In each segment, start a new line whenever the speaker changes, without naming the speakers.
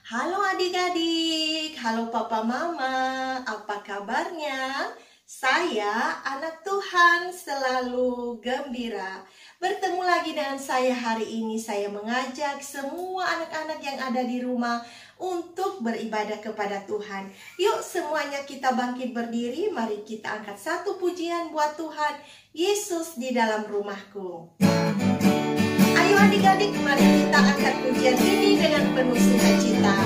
Halo adik-adik, halo papa mama, apa kabarnya? Saya anak Tuhan selalu gembira. Bertemu lagi dengan saya hari ini. Saya mengajak semua anak-anak yang ada di rumah untuk beribadah kepada Tuhan. Yuk semuanya kita bangkit berdiri, mari kita angkat satu pujian buat Tuhan. Yesus di dalam rumahku. Ayo adik-adik, mari kita angkat pujian ini dengan penuh sukacita.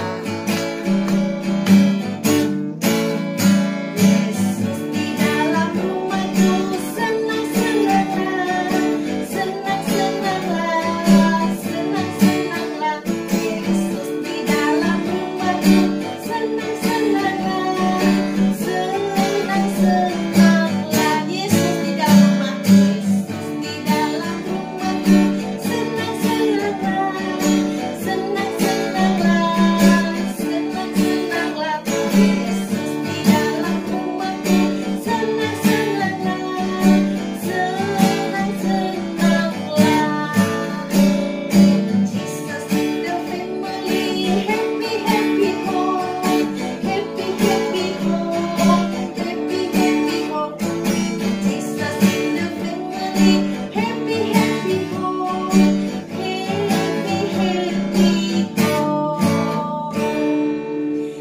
Yesus di dalam rumahku, senang-senanglah, senang-senanglah, senang-senanglah. Yesus di dalam rumahku, senang-senanglah, senang-senanglah. Yesus di dalam rumahku, Yesus di dalam rumahku.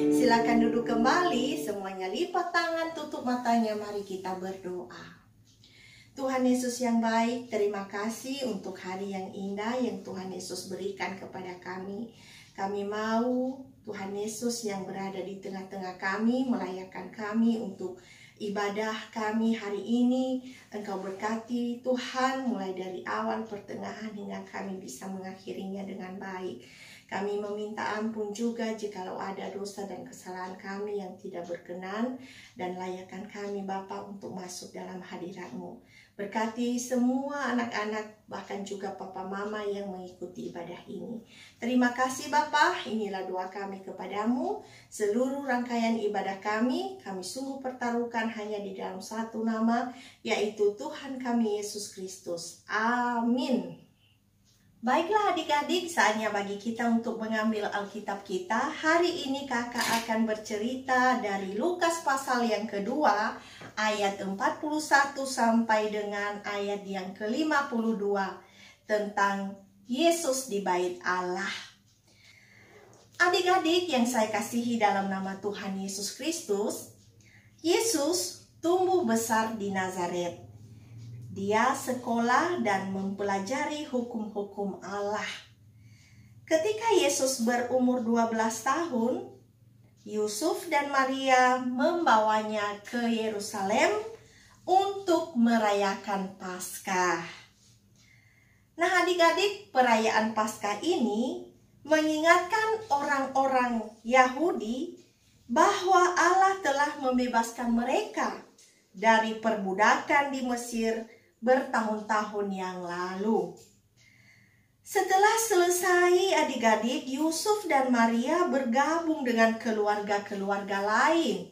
Silakan duduk kembali, semuanya lipat tangan, tutup matanya, mari kita berdoa. Tuhan Yesus yang baik, terima kasih untuk hari yang indah yang Tuhan Yesus berikan kepada kami. Kami mau Tuhan Yesus yang berada di tengah-tengah kami, melayakkan kami untuk ibadah kami hari ini. Engkau berkati Tuhan mulai dari awal, pertengahan hingga kami bisa mengakhirinya dengan baik. Kami meminta ampun juga jikalau ada dosa dan kesalahan kami yang tidak berkenan, dan layakkan kami Bapa untuk masuk dalam hadirat-Mu. Berkati semua anak-anak, bahkan juga papa mama yang mengikuti ibadah ini. Terima kasih Bapa, inilah doa kami kepadamu. Seluruh rangkaian ibadah kami sungguh pertaruhkan hanya di dalam satu nama, yaitu Tuhan kami Yesus Kristus. Amin. Baiklah adik-adik, saatnya bagi kita untuk mengambil Alkitab kita. Hari ini kakak akan bercerita dari Lukas pasal yang kedua, ayat 41 sampai dengan ayat yang ke-52 tentang Yesus di bait Allah. Adik-adik yang saya kasihi dalam nama Tuhan Yesus Kristus, Yesus tumbuh besar di Nazaret. Dia sekolah dan mempelajari hukum-hukum Allah. Ketika Yesus berumur 12 tahun, Yusuf dan Maria membawanya ke Yerusalem untuk merayakan Paskah. Nah adik-adik, perayaan Paskah ini mengingatkan orang-orang Yahudi bahwa Allah telah membebaskan mereka dari perbudakan di Mesir bertahun-tahun yang lalu. Setelah selesai adik-adik, Yusuf dan Maria bergabung dengan keluarga-keluarga lain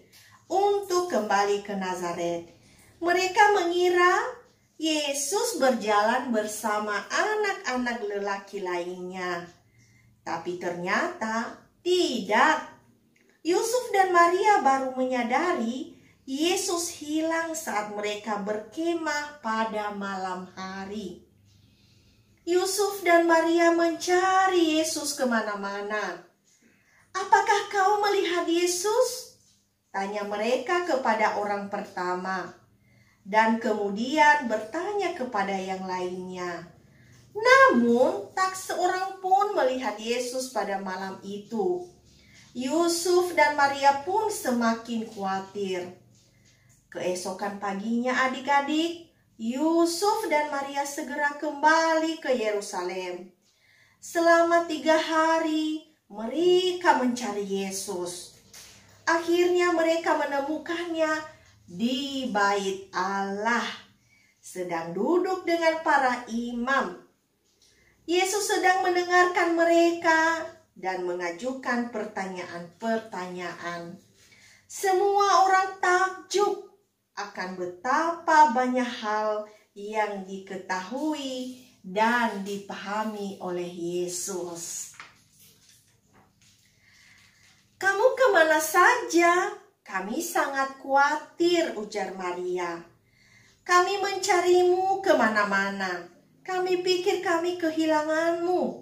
untuk kembali ke Nazaret. Mereka mengira Yesus berjalan bersama anak-anak lelaki lainnya. Tapi ternyata tidak. Yusuf dan Maria baru menyadari Yesus hilang saat mereka berkemah pada malam hari. Yusuf dan Maria mencari Yesus kemana-mana. "Apakah kau melihat Yesus?" tanya mereka kepada orang pertama. Dan kemudian bertanya kepada yang lainnya. Namun tak seorang pun melihat Yesus pada malam itu. Yusuf dan Maria pun semakin khawatir. Keesokan paginya adik-adik, Yusuf dan Maria segera kembali ke Yerusalem. Selama 3 hari mereka mencari Yesus. Akhirnya mereka menemukannya di bait Allah, sedang duduk dengan para imam. Yesus sedang mendengarkan mereka dan mengajukan pertanyaan-pertanyaan. Semua orang takjub akan betapa banyak hal yang diketahui dan dipahami oleh Yesus. Sama saja, kami sangat khawatir, ujar Maria. Kami mencarimu kemana-mana. Kami pikir kami kehilanganmu.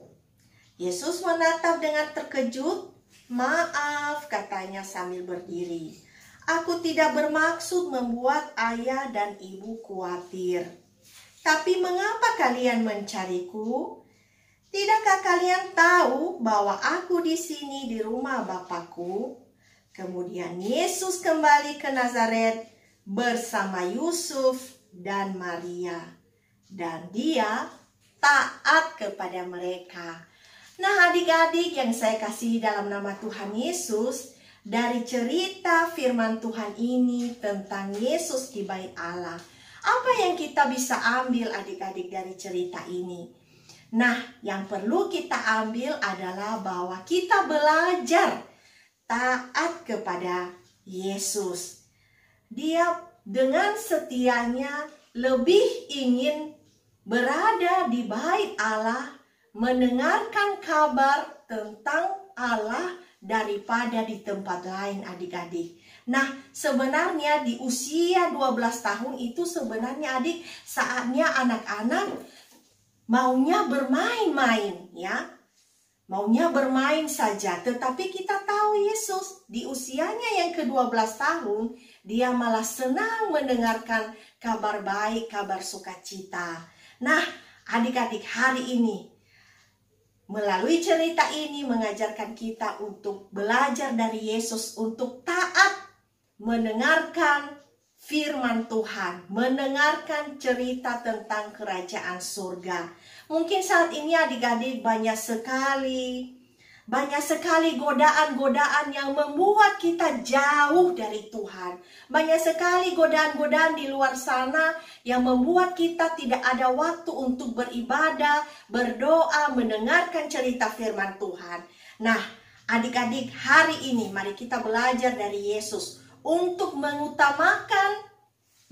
Yesus menatap dengan terkejut. Maaf, katanya sambil berdiri. Aku tidak bermaksud membuat ayah dan ibu khawatir. Tapi mengapa kalian mencariku? Tidakkah kalian tahu bahwa aku di sini di rumah Bapakku? Kemudian Yesus kembali ke Nazaret bersama Yusuf dan Maria. Dan dia taat kepada mereka. Nah, adik-adik yang saya kasihi dalam nama Tuhan Yesus, dari cerita firman Tuhan ini tentang Yesus di Bait Allah, apa yang kita bisa ambil adik-adik dari cerita ini? Nah, yang perlu kita ambil adalah bahwa kita belajar taat kepada Yesus. Dia dengan setianya lebih ingin berada di Bait Allah, mendengarkan kabar tentang Allah daripada di tempat lain, adik-adik. Nah, sebenarnya di usia 12 tahun itu sebenarnya adik, saatnya anak-anak maunya bermain-main, ya. Maunya bermain saja, tetapi kita tahu Yesus di usianya yang ke-12 tahun, dia malah senang mendengarkan kabar baik, kabar sukacita. Nah, adik-adik, hari ini melalui cerita ini mengajarkan kita untuk belajar dari Yesus untuk taat mendengarkan firman Tuhan, mendengarkan cerita tentang kerajaan surga. Mungkin saat ini adik-adik banyak sekali godaan-godaan yang membuat kita jauh dari Tuhan. Banyak sekali godaan-godaan di luar sana yang membuat kita tidak ada waktu untuk beribadah, berdoa, mendengarkan cerita firman Tuhan. Nah, adik-adik, hari ini mari kita belajar dari Yesus untuk mengutamakan,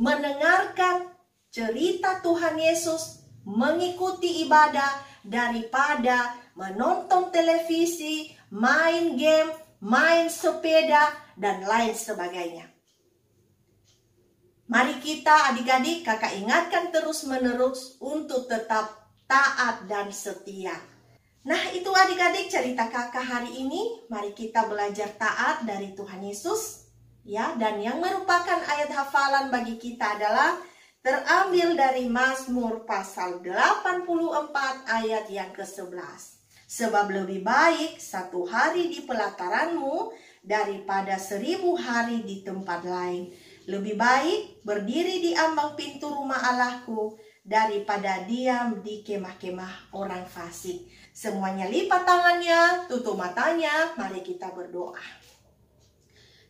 mendengarkan cerita Tuhan Yesus, mengikuti ibadah daripada menonton televisi, main game, main sepeda, dan lain sebagainya. Mari kita adik-adik, kakak ingatkan terus-menerus untuk tetap taat dan setia. Nah, itu adik-adik cerita kakak hari ini. Mari kita belajar taat dari Tuhan Yesus, ya. Dan yang merupakan ayat hafalan bagi kita adalah terambil dari Mazmur pasal 84 ayat yang ke-11. Sebab lebih baik 1 hari di pelataranmu daripada 1000 hari di tempat lain. Lebih baik berdiri di ambang pintu rumah Allahku daripada diam di kemah-kemah orang fasik. Semuanya lipat tangannya, tutup matanya, mari kita berdoa.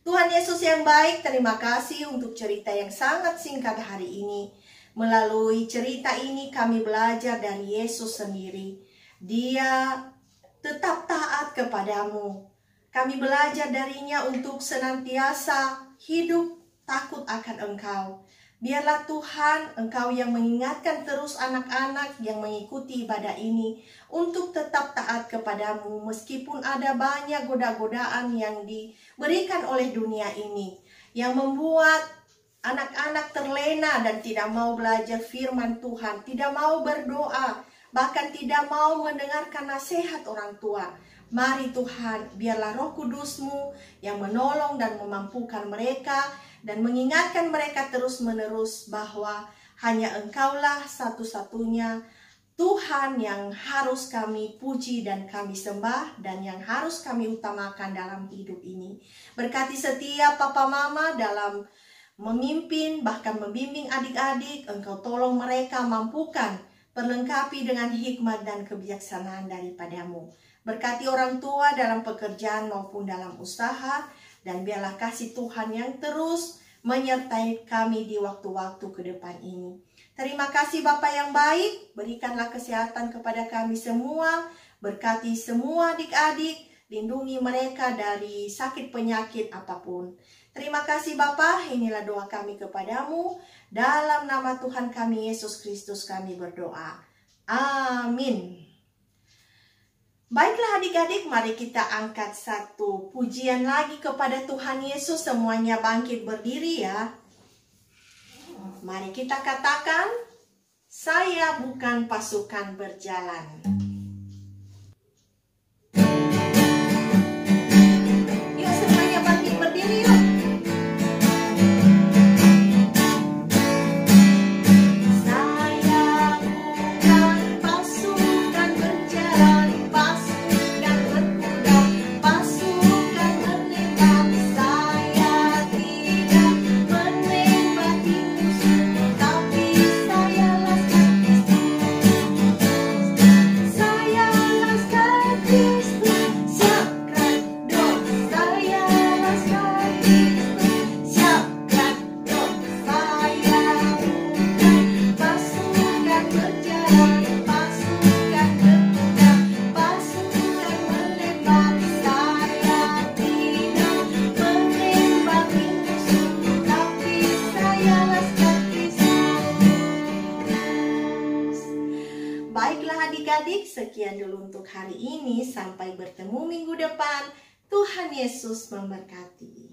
Tuhan Yesus yang baik, terima kasih untuk cerita yang sangat singkat hari ini. Melalui cerita ini kami belajar dari Yesus sendiri. Dia tetap taat kepadamu. Kami belajar darinya untuk senantiasa hidup takut akan Engkau. Biarlah Tuhan, Engkau yang mengingatkan terus anak-anak yang mengikuti ibadah ini untuk tetap taat kepadamu meskipun ada banyak goda-godaan yang diberikan oleh dunia ini yang membuat anak-anak terlena dan tidak mau belajar firman Tuhan, tidak mau berdoa, bahkan tidak mau mendengarkan nasihat orang tua. Mari Tuhan, biarlah Roh Kudus-Mu yang menolong dan memampukan mereka dan mengingatkan mereka terus-menerus bahwa hanya Engkaulah satu-satunya Tuhan yang harus kami puji dan kami sembah dan yang harus kami utamakan dalam hidup ini. Berkati setiap papa mama dalam memimpin bahkan membimbing adik-adik. Engkau tolong mereka, mampukan, perlengkapi dengan hikmat dan kebijaksanaan daripadamu. Berkati orang tua dalam pekerjaan maupun dalam usaha. Dan biarlah kasih Tuhan yang terus menyertai kami di waktu-waktu ke depan ini. Terima kasih Bapa yang baik. Berikanlah kesehatan kepada kami semua. Berkati semua adik-adik. Lindungi mereka dari sakit penyakit apapun. Terima kasih Bapa. Inilah doa kami kepadamu. Dalam nama Tuhan kami Yesus Kristus kami berdoa. Amin. Baiklah adik-adik, mari kita angkat satu pujian lagi kepada Tuhan Yesus. Semuanya bangkit berdiri ya. Mari kita katakan, saya bukan pasukan berjalan. Yuk semuanya bangkit berdiri yuk. Baiklah adik-adik, sekian dulu untuk hari ini. Sampai bertemu minggu depan. Tuhan Yesus memberkati.